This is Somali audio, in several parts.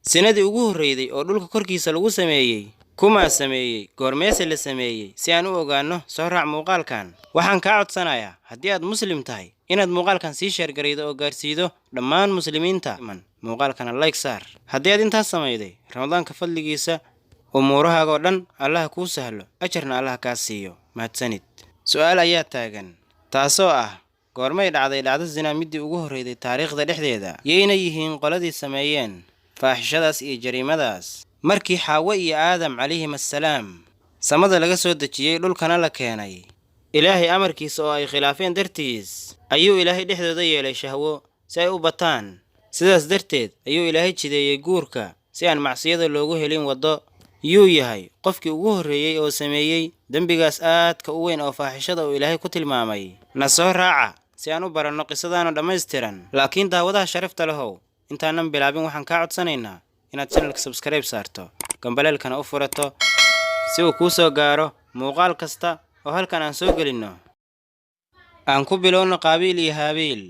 sinadii ugu horreeyday oo dhulka korkiisa lagu sameeyey kuma sameeyey goormeese la sameeyey si aan u ogaanno soo raac muuqaalkan. waxaan kaa codsanayaa haddii aad muslim tahay inaad muuqaalkan sii sheergaraydo oo gaarsiido dhammaan muslimiinta. muuqaalkana like saar. haddii aad intaas samayday ramadaanka fadligiisa umuurahaaga oo dhan allah kuu sahlo, ajarna allah kaa siiyo. mahadsanid. su'aal ayaa taagan taasoo ah goormay dhacday dhacdo zina midii ugu horreeyday taariikhda dhexdeeda? yayna yihiin qoladii sameeyeen faaxishadaas iyo jariimadaas? markii xaawo iyo aadam calayhim assalaam samada laga soo dejiyey dhulkana la keenay, ilaahay amarkiisa oo ay khilaafeen dartiis ayuu ilaahay dhexdooda yeelay shahwo si ay u bataan. sidaas darteed ayuu ilaahay jideeyey guurka si aan macsiyada loogu helin waddo. yuu yahay qofkii ugu horreeyey oo sameeyey dembigaas aadka u weyn oo faaxishada uu ilaahay ku tilmaamay? na soo raaca si aan u baranno qisadaana dhammaystiran. laakiin daawadaha sharafta lahow, intaanan bilaabin waxaan kaa codsanaynaa inaad channelka subscribe saarto, gambaleelkana u furato si uu kuu soo gaaro muuqaal kasta oo halkan aan soo gelinno. aan ku bilowno qaabiil iyo haabiil.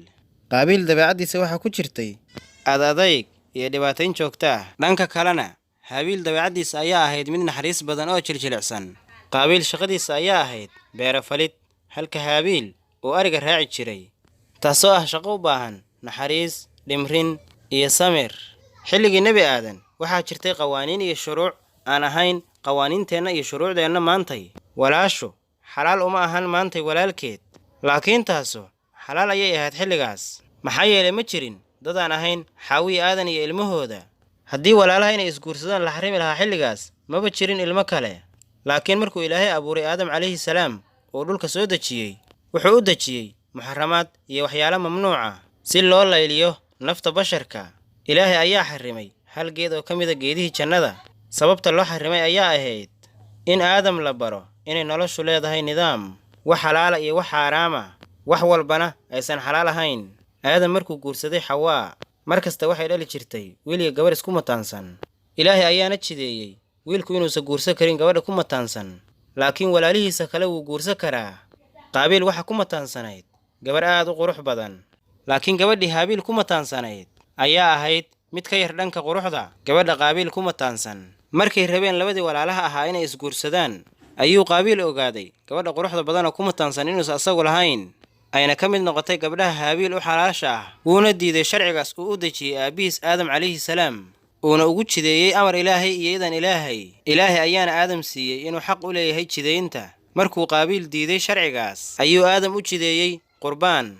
qaabiil dabeecaddiisa waxaa ku jirtay adayg iyo dhibaatayn joogto ah. dhanka kalena haabiil dabeecaddiisa ayaa ahayd mid naxariis badan oo jiljilicsan. qaabiil shaqadiisa ayaa ahayd beero falid, halka haabiil uu ariga raaci jiray, taasoo ah shaqo u baahan naxariis, dhimrin iyo samir. xilligii nebi aadan waxaa jirtay qawaaniin iyo shuruuc aan ahayn qawaaniinteenna iyo shuruucdeenna maantay. walaashu xalaal uma ahan maantay walaalkeed, laakiin taasu xalaal ayay ahayd xilligaas. maxaa yeelay ma jirin dad aan ahayn xaawiyi aadan iyo ilmahooda. haddii walaalaha inay isguursadaan la xarimi lahaa xilligaas, maba jirin ilmo kale. laakiin markuu ilaahay abuuray aadam calayhi salaam oo dhulka soo dejiyey, wuxuu u dejiyey muxaramaad iyo waxyaalo mamnuuca si loo layliyo nafta basharka. ilaahay ayaa xarimay hal geed oo ka mida geedihii jannada. sababta loo xarimay ayaa ahayd in aadam la baro inay noloshu leedahay nidaam, wax xalaala iyo wax xaaraama, wax walbana aysan xalaal ahayn. aadam markuu guursaday xawaa, mar kasta waxay dhali jirtay wiil iyo gabar isku mataansan. ilaahay ayaana jideeyey wiilku inuusan guursan karin gabadha ku mataansan, laakiin walaalihiisa kale wuu guursan karaa. qaabiil waxa ku mataansanayd gabar aad u qurux badan, laakiin gabadhii haabiil ku mataansanayd ayaa ahayd mid ka yar dhanka quruxda gabadha qaabiil ku mataansan. markay rabeen labadii walaalaha ahaa inay isguursadaan, ayuu qaabiil ogaaday gabadha quruxda badan oo ku mataansan inuusan asagu lahayn, ayna ka mid noqotay gabdhaha haabiil u xalaasha ah. wuuna diiday sharcigaas uu u dejiyey aabbihiis aadam calayhi salaam, uuna ugu jideeyey amar ilaahay iyo idan ilaahay. ilaahay ayaana aadam siiyey inuu xaq u leeyahay jidaynta. markuu qaabiil diiday sharcigaas, ayuu aadam u jideeyey qurbaan.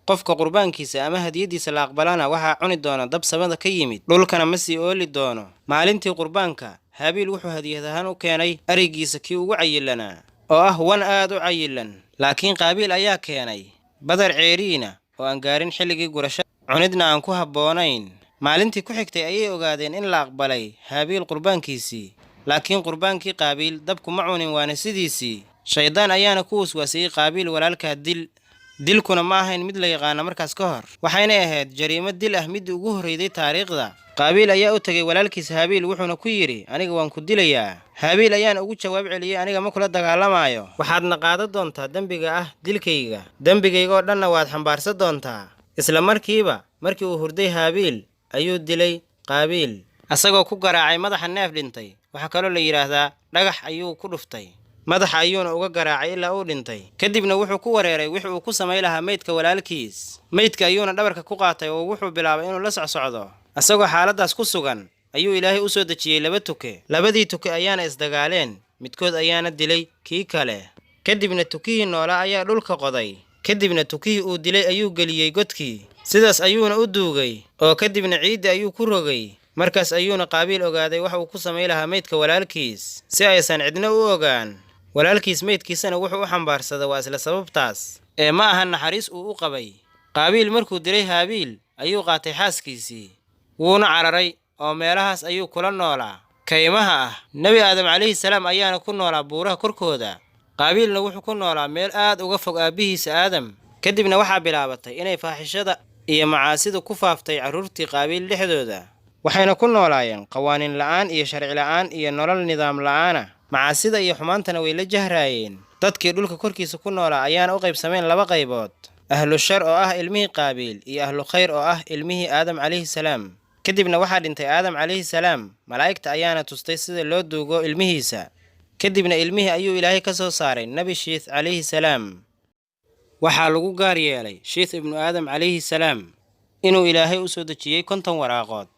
qofka qurbaankiisa ama hadiyadiisa la aqbalana waxaa cuni doona dab samada ka yimid, dhulkana ma sii ooli doono. maalintii qurbaanka, haabiil wuxuu hadiyad ahaan u keenay arigiisa kii ugu cayilanaa oo ah wan aad u cayilan. laakiin qaabiil ayaa keenay badar ceeriina oo aan gaarin xilligii gurashada, cunidna aan ku habboonayn. maalintii ku xigtay ayay ogaadeen in la aqbalay haabiil qurbaankiisii, laakiin qurbaankii qaabiil dabku ma cunin, waana sidiisii. shaydaan ayaana ku waswaasiyey qaabiil walaalkaa dil. dilkuna ma ahayn mid la yaqaana markaas ka hor, waxayna ahayd jariimo dil ah midii ugu horreeyday taariikhda. qaabiil ayaa u tegay walaalkiis haabiil wuxuuna ku yidhi, aniga waan ku dilayaa. haabiil ayaana ugu jawaab celiyey, aniga ma kula dagaalamaayo, waxaadna qaadan doontaa dembiga ah dilkayga, dembigayga oo dhanna waad xambaarsan doontaa. isla markiiba markii uu hurday haabiil ayuu dilay qaabiil, asagoo ku garaacay madaxa neef dhintay. waxaa kaloo la yidhaahdaa dhagax ayuu ku dhuftay madaxa, ayuuna uga garaacay ilaa uu dhintay. kadibna wuxuu ku wareeray wix uu ku samay lahaa meydka walaalkiis. meydka ayuuna dhabarka ku qaatay oo wuxuu bilaabay inuu la socsocdo. asagoo xaaladdaas ku sugan ayuu ilaahay u soo dejiyey 2 tuke. labadii tuke ayaana isdagaaleen, midkood ayaana dilay kii kale. kadibna tukihii noolaa ayaa dhulka qoday. kadibna tukihii uu dilay ayuu geliyey godkii, sidaas ayuuna u duugay oo kadibna ciidda ayuu ku rogay. markaas ayuuna qaabiil ogaaday wax uu ku samay lahaa meydka walaalkiis si aysan cidna u ogaan. walaalkiis meydkiisana wuxuu u xambaarsaday waa isla sababtaas ee ma aha naxariis uu u qabay. qaabiil markuu dilay haabiil ayuu qaatay xaaskiisii, wuuna cararay oo meelahaas ayuu kula noolaa kaymaha ah. nebi aadam calayhi salaam ayaana ku noolaa buuraha korkooda. qaabiilna wuxuu ku noolaa meel aad uga fog aabbihiisa aadam. kadibna waxaa bilaabatay inay faaxishada iyo macaasida ku faaftay carruurtii qaabiil dhexdooda, waxayna ku noolaayeen qawaaniin la'aan iyo sharci la'aan iyo nolol nidaam la'aana. macaasida iyo xumaantana way la jahraayeen. dadkii dhulka korkiisa ku noolaa ayaana u qaybsameen 2 qaybood: ahlu shar oo ah ilmihii qaabiil iyo ahlu khayr oo ah ilmihii aadam calayhi salaam. kadibna waxaa dhintay aadam calayhi salaam, malaa'igta ayaana tustay sida loo duugo ilmihiisa. kadibna ilmihii ayuu ilaahay ka soo saaray nebi shiith calayhi salaam. waxaa lagu gaar yeelay shiith ibnu aadam calayhi salaam inuu ilaahay u soo dejiyey 50 waraaqood,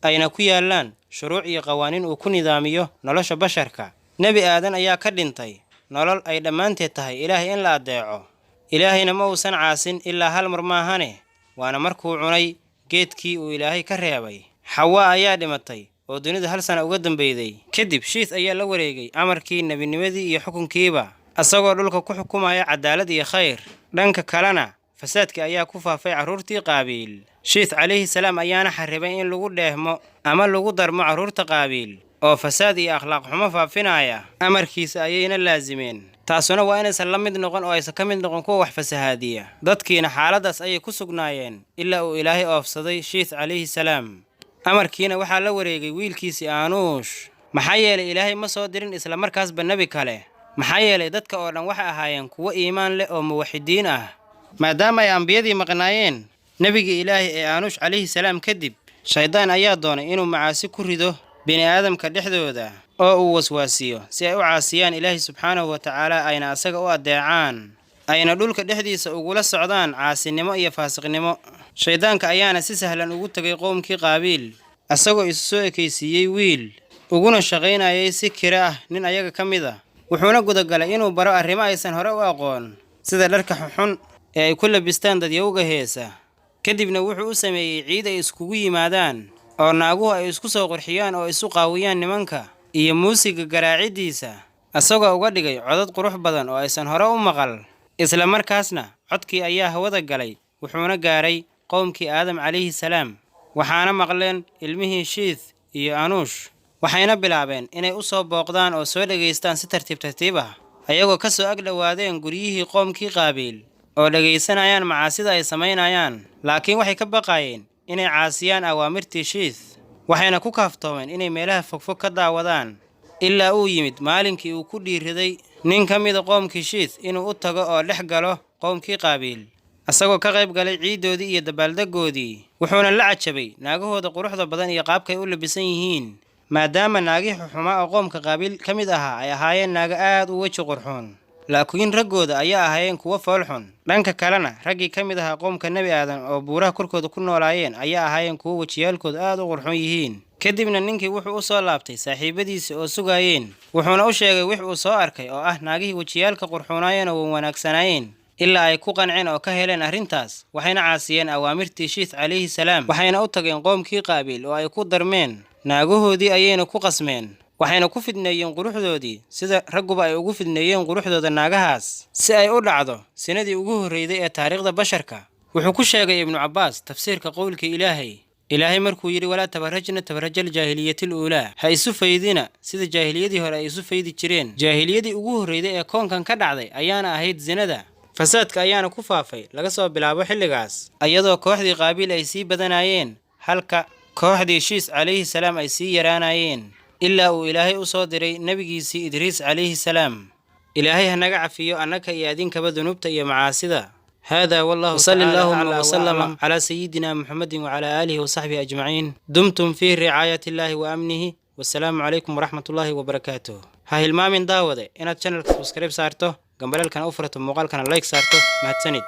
ayna ku yaallaan shuruuc iyo qawaaniin uu ku nidaamiyo nolosha basharka. nebi aadan ayaa ka dhintay nolol ay dhammaanteed tahay ilaahay in la adeeco. ilaahayna ma uusan caasin ilaa hal mar maahane, waana markuu cunay geedkii uu ilaahay ka reebay. xawaa ayaa dhimatay oo dunida hal sana uga dambeyday. kadib shiith ayaa la wareegay amarkii nebinimadii iyo xukunkiiba, asagoo dhulka ku xukumaya cadaalad iyo khayr. dhanka kalena fasaadka ayaa ku faafay carruurtii qaabiil. shiith calayhi salaam ayaana xarribay in lagu dheehmo ama lagu darmo carruurta qaabiil oo fasaad iyo akhlaaq xumo faafinaya. amarkiisa ayayna laasimeen. taasuna waa inaysan la mid noqon oo aysan ka mid noqon kuwa wax fasahaadiya. dadkiina xaaladaas ayay ku sugnaayeen ilaa uu ilaahay oofsaday shiith calayhi salaam. amarkiina waxaa la wareegay wiilkiisii aanuush. maxaa yeelay ilaahay ma soo dirin isla markaasba nebi kale. maxaa yeelay dadka oo dhan waxay ahaayeen kuwo iimaan leh oo muwaxidiin ah. maadaama ay ambiyadii maqnaayeen nebigii ilaahay ee aanuush calayhi salaam kadib, shaydaan ayaa doonay inuu macaasi ku rido bini'aadamka dhexdooda oo uu waswaasiyo si ay u caasiyaan ilaahay subxaanahu wa tacaala, ayna asaga u adeecaan, ayna dhulka dhexdiisa ugula socdaan caasinimo iyo faasiqnimo. shaydaanka ayaana si sahlan ugu tegay qowmkii qaabiil, asagoo isu soo ekaysiiyey wiil, uguna shaqaynayay si kira ah nin ayaga ka mid ah. wuxuuna gudagalay inuu baro arrimo aysan hore u aqoon, sida dharka xunxun ee ay ku labistaan dadyowga heesa. kadibna wuxuu u sameeyey ciid ay iskugu yimaadaan oo naaguhu ay isku soo qurxiyaan oo isu qaawiyaan nimanka, iyo muusiga garaacidiisa, asagoo uga dhigay codad qurux badan oo aysan hore u maqal. isla markaasna codkii ayaa hawada galay, wuxuuna gaaray qowmkii aadam calayhi salaam. waxaana maqleen ilmihii shiith iyo anuush, waxayna bilaabeen inay u soo booqdaan oo soo dhegaystaan si tartiib tartiib ah, ayagoo ka soo ag dhowaadeen guryihii qoomkii qaabiil oo dhegaysanayaan macaasida ay samaynayaan. laakiin waxay ka baqaayeen inay caasiyaan awaamirtii shiith, waxayna ku kaaftoomeen inay meelaha fogfog ka daawadaan, ilaa uu yimid maalinkii uu ku dhiiriday nin ka mida qoomkii shiith inuu u tago oo dhex galo qoomkii qaabiil, asagoo ka qayb galay ciiddoodii iyo dabaaldegoodii. wuxuuna la cajabay naagahooda quruxda badan iyo qaabkay u labisan yihiin, maadaama naagihii xumaa oo qoomka qaabiil ka mid ahaa ay ahaayeen naaga aad u weji qurxoon, laakiin raggooda ayaa ahaayeen kuwo foolxun. dhanka kalena raggii ka mid ahaa qoomka nebi aadan oo buuraha korkooda ku noolaayeen ayaa ahaayeen kuwo wejiyaalkooda aad u qurxoon yihiin. kadibna ninkii wuxuu u soo laabtay saaxiibadiisii oo sugaayeen, wuxuuna u sheegay wix uu soo arkay oo ah naagihii wejiyaalka qurxoonaayeen oo wanaagsanaayeen, ilaa ay ku qanceen oo ka heleen arrintaas. waxayna caasiyeen awaamirtii shiith calayhi salaam, waxayna u tageen qoomkii qaabiil oo ay ku darmeen naagahoodii ayayna ku qasmeen, waxayna ku fidneeyeen quruxdoodii sida ragguba ay ugu fidneeyeen quruxdooda naagahaas, si ay u dhacdo sinadii ugu horreyday ee taariikhda basharka. wuxuu ku sheegay ibnu cabbaas tafsiirka qowlkii ilaahay markuu yidhi walaa tabarrajna tabarrajal jaahiliyatil uulaa, ha isu faydina sida jaahiliyadii hore ay isu faydi jireen. jaahiliyadii ugu horreyday ee koonkan ka dhacday ayaana ahayd zinada. fasaadka ayaana ku faafay laga soo bilaabo xilligaas, iyadoo kooxdii qaabiil ay sii badanayeen halka kooxdii shiith calayhi salaam ay sii yaraanayeen, ilaa uu ilaahay u soo diray nebigiisii idriis calayhi salaam. ilaahay ha naga cafiyo annaka iyo adinkaba dunuubta iyo macaasida. هذا والله صلى الله وسلم على سيدنا محمد وعلى آله وصحبه أجمعين. دمتم في رعاية الله وأمنه، والسلام عليكم ورحمة الله وبركاته. هاي المامين داودة إن الشانل سبسكرايب سارته، قبل كان أوفرته مقال كان لايك سارته. مهتسند.